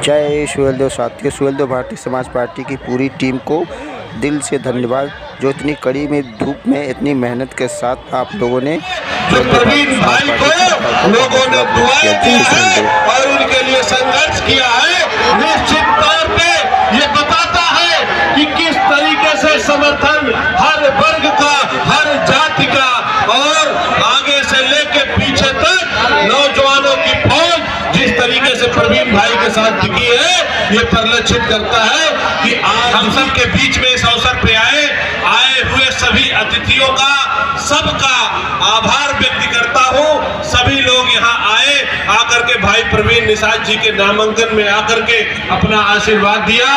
जय सुहेलदेव। साथियों, सुहेलदेव भारतीय समाज पार्टी की पूरी टीम को दिल से धन्यवाद, जो इतनी कड़ी में धूप में इतनी मेहनत के साथ आप लोगों ने प्रवीण भाई को लोगों ने दुआएं दी है और उनके लिए संघर्ष किया है। निश्चित तौर पे ये बताता है कि किस तरीके से समर्थन हर वर्ग का, हर जाति का और आगे से लेके पीछे तक नौजवानों की फौज जिस तरीके से प्रवीण भाई के साथ टिकी है, ये परिलक्षित करता है कि आज हम सब के बीच में इस अवसर पे आए हुए सभी अतिथियों का, सबका आभार व्यक्त करता हूं। सभी लोग यहाँ आए, आकर के भाई प्रवीण निषाद जी के नामांकन में आकर के अपना आशीर्वाद दिया,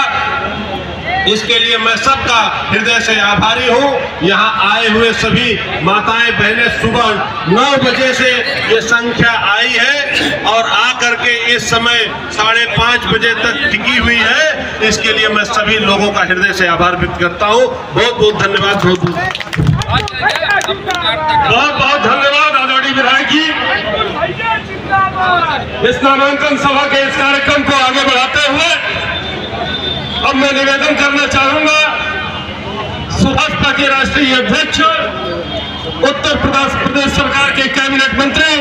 इसके लिए मैं सबका हृदय से आभारी हूँ। यहाँ आए हुए सभी माताएं बहनें सुबह 9 बजे से ये संख्या आई है और आकर के इस समय 5:30 बजे तक टिकी हुई है। इसके लिए मैं सभी लोगों का हृदय से आभार व्यक्त करता हूँ। बहुत बहुत धन्यवाद। बहुत बहुत धन्यवाद आदरणीय विधायक जी। इस नामांकन सभा के इस कार्यक्रम को आगे बढ़ाते हुए अब मैं निवेदन करना चाहूंगा सुभाषपा के राष्ट्रीय अध्यक्ष, उत्तर प्रदेश सरकार के कैबिनेट मंत्री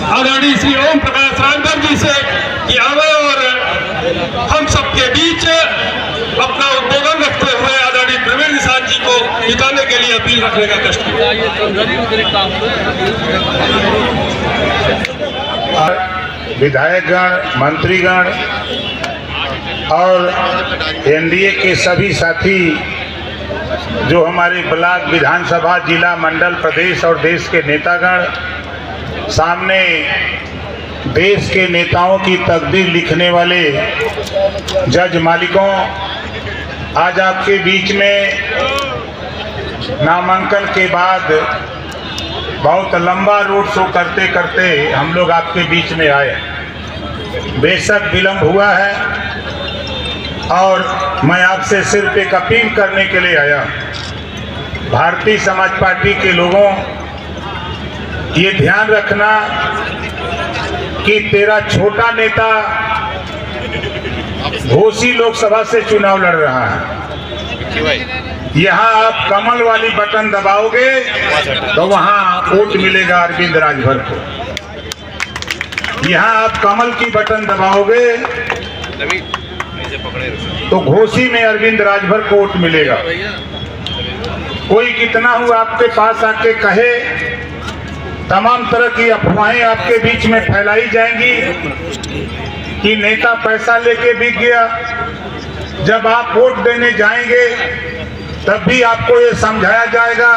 आदरणीय श्री ओम प्रकाश राजभर जी से कि आवे और हम सबके बीच अपना उद्बोधन रखते हुए आदरणीय प्रवीण निषाद जी को जिताने के लिए अपील रखने का कष्ट किया। विधायकगण, मंत्रीगण और एनडीए के सभी साथी जो हमारे ब्लॉक, विधानसभा, जिला, मंडल, प्रदेश और देश के नेतागण, सामने देश के नेताओं की तकदीर लिखने वाले जज मालिकों, आज आपके बीच में नामांकन के बाद बहुत लंबा रोड शो करते करते हम लोग आपके बीच में आए। बेशक विलंब हुआ है और मैं आपसे सिर्फ एक अपील करने के लिए आया। भारतीय समाज पार्टी के लोगों, ये ध्यान रखना कि तेरा छोटा नेता घोसी लोकसभा से चुनाव लड़ रहा है। यहाँ आप कमल वाली बटन दबाओगे तो वहाँ वोट मिलेगा अरविंद राजभर को। यहाँ आप कमल की बटन दबाओगे तो घोसी में अरविंद राजभर को वोट मिलेगा। कोई कितना हुआ आपके पास आके कहे, तमाम तरह की अफवाहें आपके बीच में फैलाई जाएंगी कि नेता पैसा लेके बिक गया। जब आप वोट देने जाएंगे तब भी आपको ये समझाया जाएगा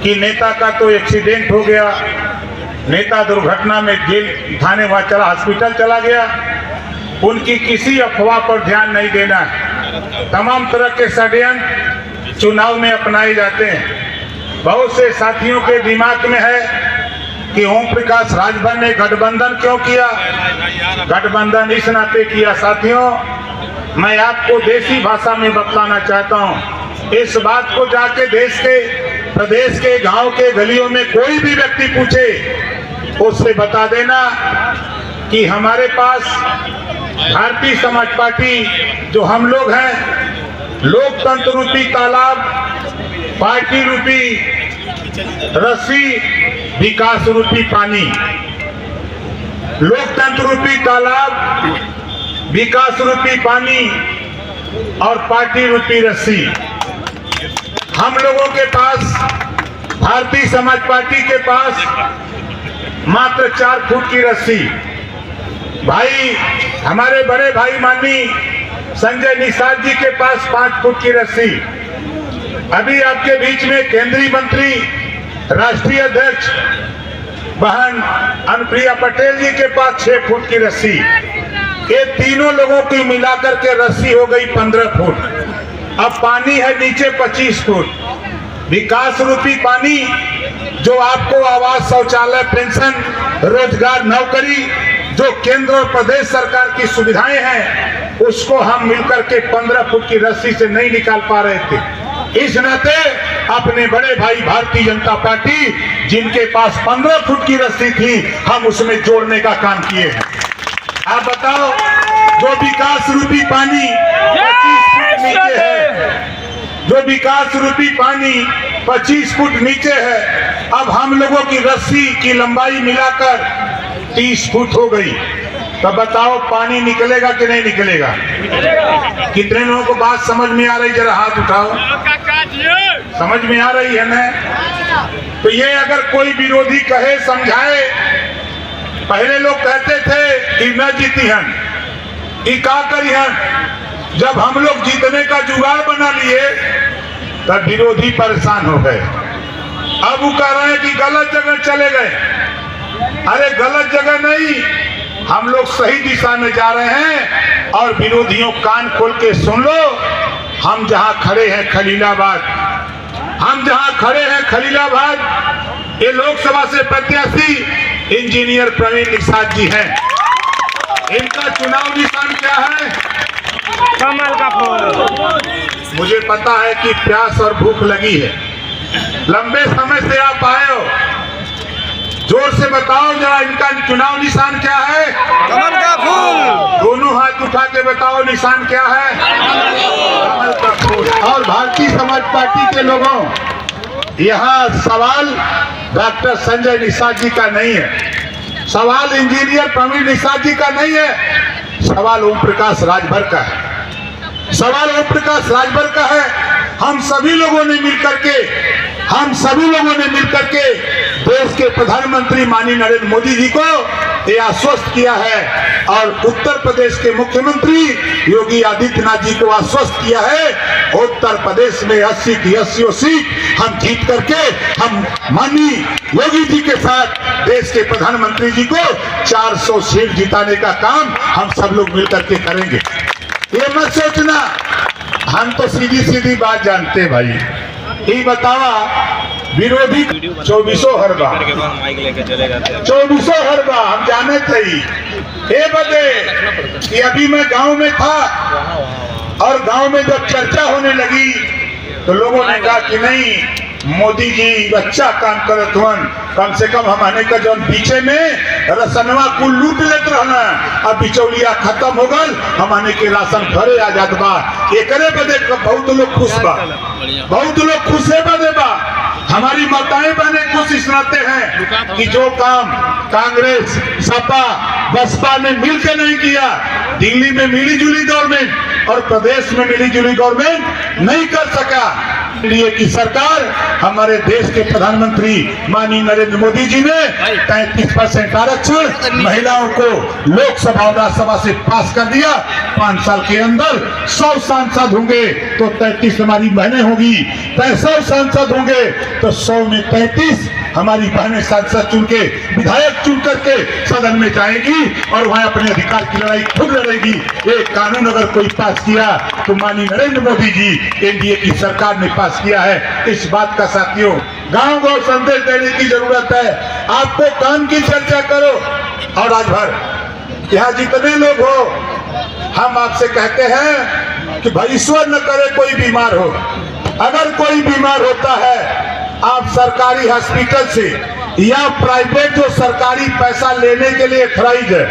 कि नेता का तो एक्सीडेंट हो गया, नेता दुर्घटना में जेल थाने वहाँ चला, हॉस्पिटल चला गया। उनकी किसी अफवाह पर ध्यान नहीं देना है। तमाम तरह के षड्यंत्र चुनाव में अपनाए जाते हैं। बहुत से साथियों के दिमाग में है कि ओम प्रकाश राजभर ने गठबंधन क्यों किया। गठबंधन इस नाते किया साथियों, मैं आपको देसी भाषा में बतलाना चाहता हूँ। इस बात को जाके देश के, प्रदेश के, गांव के गलियों में कोई भी व्यक्ति पूछे, उससे बता देना कि हमारे पास भारतीय समाज पार्टी जो हम लोग हैं, लोकतंत्र रूपी तालाब, पार्टी रूपी रस्सी, विकास रूपी पानी। लोकतंत्र रूपी तालाब, विकास रूपी पानी और पार्टी रूपी रस्सी। हम लोगों के पास, भारतीय समाज पार्टी के पास मात्र 4 फुट की रस्सी। भाई, हमारे बड़े भाई माननीय संजय निषाद जी के पास 5 फुट की रस्सी। अभी आपके बीच में केंद्रीय मंत्री, राष्ट्रीय अध्यक्ष बहन अनुप्रिया पटेल जी के पास 6 फुट की रस्सी। ये तीनों लोगों की मिलाकर के रस्सी हो गई 15 फुट। अब पानी है नीचे 25 फुट। विकास रूपी पानी जो आपको आवास, शौचालय, पेंशन, रोजगार, नौकरी, जो केंद्र और प्रदेश सरकार की सुविधाएं हैं, उसको हम मिलकर के 15 फुट की रस्सी से नहीं निकाल पा रहे थे। इस नाते अपने बड़े भाई भारतीय जनता पार्टी, जिनके पास 15 फुट की रस्सी थी, हम उसमें जोड़ने का काम किए हैं। आप बताओ, जो विकास रूपी पानी 25 फुट नीचे है, जो विकास रूपी पानी 25 फुट नीचे है, अब हम लोगों की रस्सी की लंबाई मिलाकर 30 फुट हो गई। तो बताओ पानी निकलेगा कि नहीं निकलेगा? कितने लोगों को बात समझ में आ रही? जरा हाथ उठाओ। समझ में आ रही है ना? तो ये अगर कोई विरोधी कहे, समझाए, पहले लोग कहते थे कि न जीती हन, कि का करी हन। जब हम लोग जीतने का जुगाड़ बना लिए तब विरोधी परेशान हो गए। अब वो कह रहे हैं कि गलत जगह चले गए। अरे गलत जगह नहीं, हम लोग सही दिशा में जा रहे हैं। और विरोधियों कान खोल के सुन लो, हम जहां खड़े हैं खलीलाबाद, हम जहां खड़े हैं खलीलाबाद, ये लोकसभा से प्रत्याशी इंजीनियर प्रवीण निषाद जी हैं। इनका चुनाव निशान क्या है? कमल का फूल। मुझे पता है कि प्यास और भूख लगी है, लंबे समय से आप आए हो। जोर से बताओ जरा, इनका चुनाव निशान क्या है? कमल का फूल। दोनों हाथ उठा के बताओ निशान क्या है? कमल का फूल। और भारतीय समाज पार्टी के लोगों, यहाँ सवाल डॉक्टर संजय निषाद जी का नहीं है, सवाल इंजीनियर प्रवीण निषाद जी का नहीं है, सवाल ओम प्रकाश राजभर का है। सवाल ओम प्रकाश राजभर का है। हम सभी लोगों ने मिलकर के देश के प्रधानमंत्री माननीय नरेंद्र मोदी जी को ये आश्वस्त किया है, और उत्तर प्रदेश के मुख्यमंत्री योगी आदित्यनाथ जी को आश्वस्त किया है, उत्तर प्रदेश में 80 की 80 सीट हम जीत करके हम माननीय योगी जी के साथ देश के प्रधानमंत्री जी को 400 सीट जिताने का काम हम सब लोग मिलकर के करेंगे। ये मत सोचना, हम तो सीधी सीधी बात जानते हैं भाई। ये बतावा विरोधी 24 हरबा 24 हरबा हम जाने चाहिए। ये बते कि अभी मैं गांव में था, और गांव में जब चर्चा होने लगी तो लोगों ने कहा कि नहीं, मोदी जी अच्छा काम करत हुन, कम से कम हमारे का जो पीछे में रसनवा कुल लूट लेते रहना, अब बिचौलिया खत्म हो गल, हमारे के राशन घरे आ जात बा। एकरे बदे बहुत लोग खुश बा, बहुत लोग खुश है बदे बा। हमारी माताएं बहनें खुश इस नाते हैं कि जो काम कांग्रेस, सपा, बसपा ने मिलकर नहीं किया, दिल्ली में मिली जुली गवर्नमेंट और प्रदेश में मिली जुली गवर्नमेंट नहीं कर सका, लिए की सरकार हमारे देश के प्रधानमंत्री माननीय नरेंद्र मोदी जी ने 33% आरक्षण महिलाओं को लोकसभा और राज्यसभा से पास कर दिया। 5 साल के अंदर 100 सांसद होंगे तो 33 हमारी बहनें होगी, 100 सांसद होंगे तो 100 में 33 हमारी बहनें सांसद चुन के, विधायक चुन करके सदन में जाएगी और वहां अपने अधिकार की लड़ाई खुद लड़ेगी। एक कानून अगर कोई पास किया तो माननीय नरेंद्र मोदी जी एनडीए की सरकार ने पास किया है। इस बात का साथियों गांव गांव संदेश देने की जरूरत है। आपको काम की चर्चा करो, और आज भर यहाँ जितने लोग हो, हम आपसे कहते हैं कि भाई ईश्वर न करे कोई बीमार हो, अगर कोई बीमार होता है आप सरकारी हॉस्पिटल से या प्राइवेट जो सरकारी पैसा लेने के लिए खरीद है,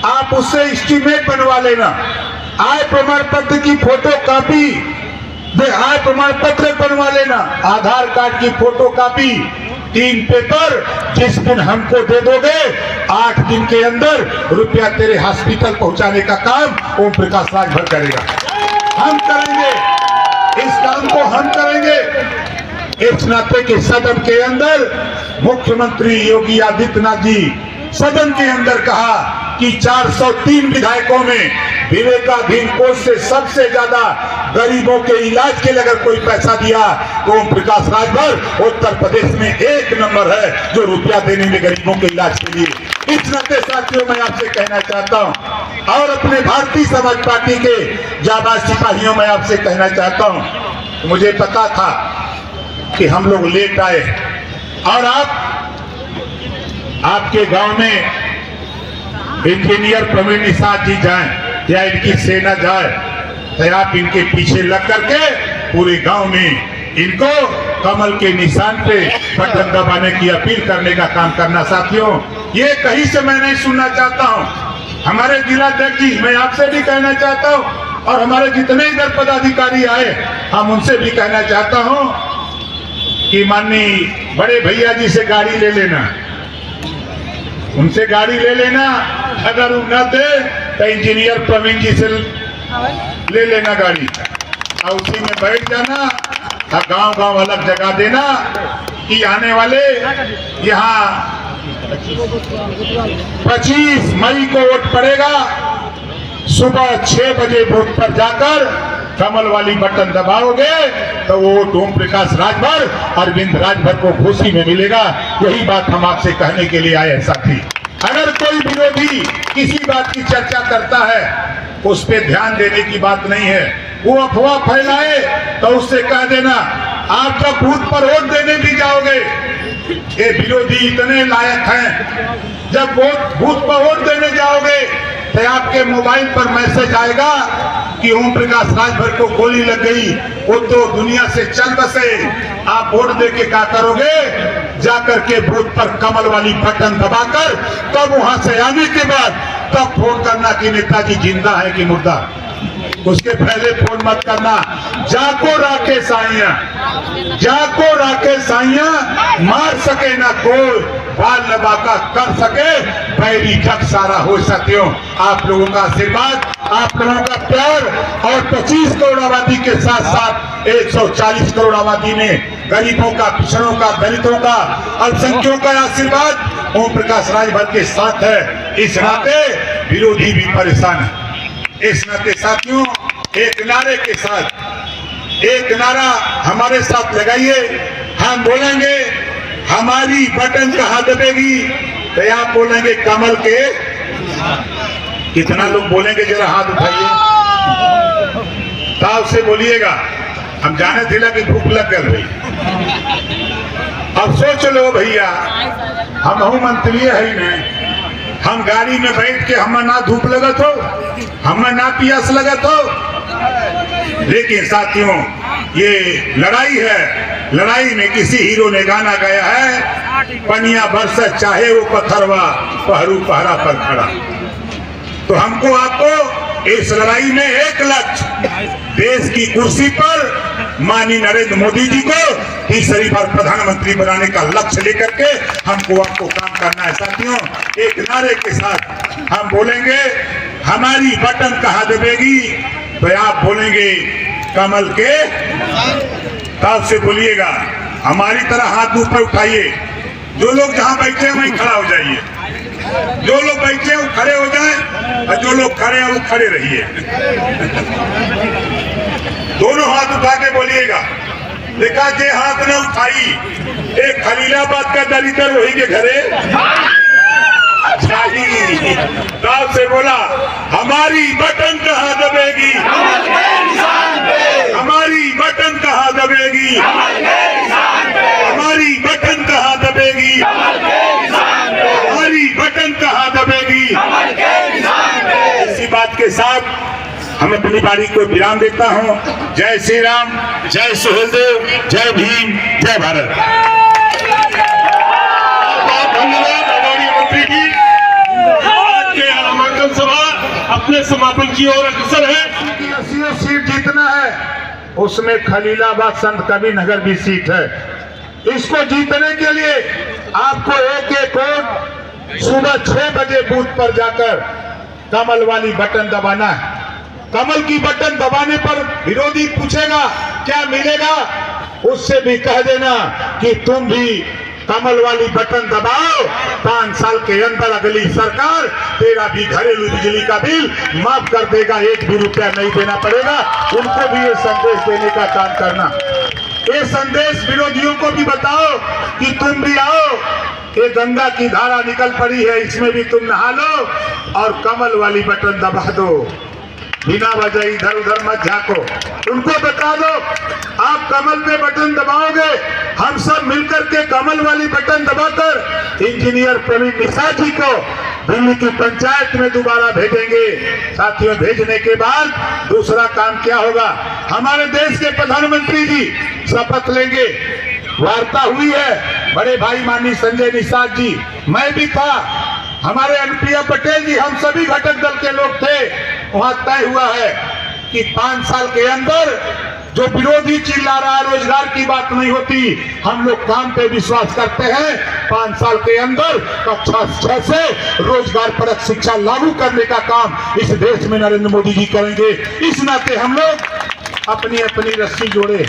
आप उससे एस्टीमेट बनवा लेना। आय प्रमाण पत्र की फोटो कॉपी, आय प्रमाण पत्र बनवा लेना, आधार कार्ड की फोटो कॉपी, 3 पेपर जिस दिन हमको दे दोगे 8 दिन के अंदर रुपया तेरे हॉस्पिटल पहुंचाने का काम ओम प्रकाश राजभर करेगा। हम करेंगे इस काम को, हम करेंगे। इस नाते के सदन के अंदर मुख्यमंत्री योगी आदित्यनाथ जी सदन के अंदर कहा कि 403 विधायकों में विवेकाधीन कोष से सबसे ज्यादा गरीबों के इलाज के लिए अगर कोई पैसा दिया तो ओम प्रकाश राजभर उत्तर प्रदेश में 1 नंबर है जो रुपया देने में गरीबों के इलाज के लिए। इस नाते साथियों मैं आपसे कहना चाहता हूं, और अपने भारतीय समाज पार्टी के जाबाज सिपाहियों में आपसे कहना चाहता हूं, मुझे पता था कि हम लोग लेट आए, और आपके गांव में इंजीनियर प्रवीण निषाद जी जाएं या इनकी सेना जाए तो आप इनके पीछे लग करके पूरे गांव में इनको कमल के निशान पे बटन दबाने की अपील करने का काम करना। साथियों ये कहीं से मैं नहीं सुनना चाहता हूं, हमारे जिलाध्यक्ष जी, मैं आपसे भी कहना चाहता हूं और हमारे जितने इधर पदाधिकारी आए हम उनसे भी कहना चाहता हूं कि माननीय बड़े भैया जी से गाड़ी ले लेना, उनसे गाड़ी ले लेना। अगर वो न दे तो इंजीनियर प्रवीण जी से ले लेना गाड़ी और उसी में बैठ जाना और गांव गांव अलग जगह देना कि आने वाले यहाँ 25 मई को वोट पड़ेगा। सुबह 6 बजे बूथ पर जाकर कमल वाली बटन दबाओगे तो वो ओम प्रकाश राजभर, अरविंद राजभर को खुशी में मिलेगा। यही बात हम आपसे कहने के लिए आए साथी। अगर कोई विरोधी किसी बात की चर्चा करता है उस पर ध्यान देने की बात नहीं है, वो अफवाह फैलाए तो उससे कह देना आप जब बूथ पर वोट देने भी जाओगे, ये विरोधी इतने लायक हैं, जब बूथ पर वोट देने जाओगे तो आपके मोबाइल पर मैसेज आएगा कि ओम प्रकाश राजभर को गोली लग गई, वो तो दुनिया से चल बसे। आप वोट दे के क्या करोगे? जाकर के बूथ पर कमल वाली बटन दबाकर तब वहां से आने के बाद तब फोन करना कि नेताजी जिंदा है कि मुर्दा। उसके पहले फोन मत करना। जाको राके साइया, जाको राके साइया, मार सके ना कोई, बाल लबाका कर सके पैरी जग सारा हो। साथियों, आप लोगों का आशीर्वाद, आप लोगों का प्यार और 25 करोड़ आबादी के साथ साथ 140 करोड़ आबादी में गरीबों का, पिछड़ों का, दलितों का, अल्पसंख्यकों का आशीर्वाद ओम प्रकाश राजभर के साथ है। इस नाते विरोधी भी परेशान है। इस नाते साथियों, एक नारे के साथ एक नारा हमारे साथ लगाइए। हम बोलेंगे हमारी बटन कहाँ दबेगी तो आप बोलेंगे कमल के। कितना लोग बोलेंगे जरा हाथ उठाइए, ताव से बोलिएगा। हम जाने थिला कि भूख लग गई भाई। अब सोच लो भैया, हम हूँ मंत्री है ही नहीं, हम गाड़ी में बैठ के हमें ना धूप लगत हो, हमें ना प्यास लगत हो। लेकिन साथियों, ये लड़ाई है। लड़ाई में किसी हीरो ने गाना गाया है, पनिया बरसत चाहे वो पत्थरवा, पहरू पहरा पर खड़ा। तो हमको आपको इस लड़ाई में एक लक्ष्य, देश की कुर्सी पर माननीय नरेंद्र मोदी जी को तीसरी बार प्रधानमंत्री बनाने का लक्ष्य लेकर के हमको आपको काम करना है। साथियों, एक नारे के साथ हम बोलेंगे हमारी बटन कहाँ दबेगी तो आप बोलेंगे कमल के। तब से बोलिएगा, हमारी तरह हाथ ऊपर उठाइए। जो लोग जहां बैठे हैं वहीं खड़ा हो जाइए, जो लोग बैठे हैं वो खड़े हो जाएं और जो लोग खड़े हैं वो खड़े रहिए। दोनों हाथ उठा के बोलिएगा। देखा जे हाथ न उठाई, एक खलीलाबाद का दलितर वही के घरे तब से बोला हमारी बटन कहाँ दबेगी, हमारी बटन कहाँ दबेगी, हमारी बटन कहाँ दबेगी, हमारी बटन कहाँ दबेगी। इसी बात के साथ हम अपनी बारी को विराम देता हूँ। जय श्री राम, जय सुहेलदेव, जय भीम, जय भारत। धन्यवाद आदरणीय मंत्री जी। आज के नामांकन सभा अपने समापन की ओर अग्रसर है। 80 सीट जीतना है, उसमें खलीलाबाद संत कबीर नगर भी सीट है। इसको जीतने के लिए आपको एक एक वोट सुबह 6 बजे बूथ पर जाकर कमल वाली बटन दबाना है। कमल की बटन दबाने पर विरोधी पूछेगा क्या मिलेगा, उससे भी कह देना कि तुम भी कमल वाली बटन दबाओ, 5 साल के अंदर अगली सरकार तेरा भी घरेलू बिजली का बिल माफ कर देगा, 1 भी रुपया नहीं देना पड़ेगा। उनको भी ये संदेश देने का काम करना। ये संदेश विरोधियों को भी बताओ कि तुम भी आओ, ये गंगा की धारा निकल पड़ी है, इसमें भी तुम नहा लो और कमल वाली बटन दबा दो। बिना वजह इधर उधर मत झांको। उनको बता दो आप कमल पे बटन दबाओगे, हम सब मिलकर के कमल वाली बटन दबाकर इंजीनियर प्रवीण निषाद जी को दिल्ली की पंचायत में दोबारा भेजेंगे। साथियों, भेजने के बाद दूसरा काम क्या होगा, हमारे देश के प्रधानमंत्री जी शपथ लेंगे। वार्ता हुई है, बड़े भाई माननीय संजय निषाद जी, मैं भी था, हमारे अनुप्रिया पटेल जी, हम सभी घटक दल के लोग थे, वहां तय हुआ है कि 5 साल के अंदर जो विरोधी चिल्ला रहा है रोजगार की बात नहीं होती, हम लोग काम पे विश्वास करते हैं। 5 साल के अंदर कक्षा 6 से रोजगार परक शिक्षा लागू करने का काम इस देश में नरेंद्र मोदी जी करेंगे। इस नाते हम लोग अपनी अपनी रस्सी जोड़े